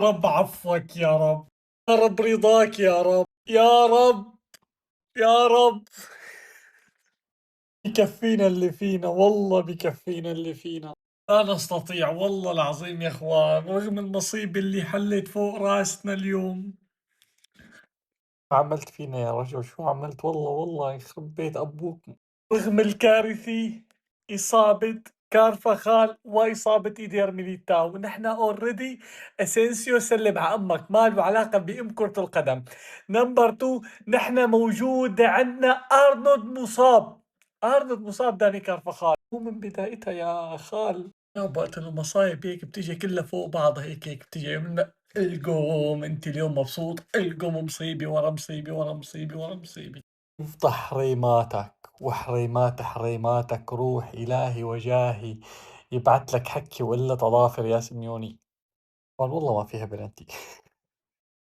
رب عفوك يا رب، يا رب رضاك يا رب، يا رب، يا رب. بكفينا اللي فينا، والله بكفينا اللي فينا. لا نستطيع والله العظيم يا اخوان، رغم المصيبة اللي حلت فوق راسنا اليوم. شو عملت فينا يا رجل؟ شو عملت؟ والله والله يخرب بيت ابوك. رغم الكارثة، إصابة كارفخال وإصابة إيدير ميليتاو، ونحن اوريدي اسينسيو سلم على امك، ما له علاقة بأم كرة القدم. نمبر 2، نحن موجود عندنا ارنولد مصاب، ارنولد مصاب داني كارفخال، مو من بدايتها يا خال. يا وقت المصايب هيك بتيجي كلها فوق بعضها، هيك بتيجي من القوم. انت اليوم مبسوط؟ القوم مصيبة ورا مصيبة ورا مصيبة ورا مصيبة. افضح حريماتك وحريمات حريماتك، روح إلهي وجاهي يبعت لك حكي وإلا تضافر يا سميوني. قال والله ما فيها بلنتي.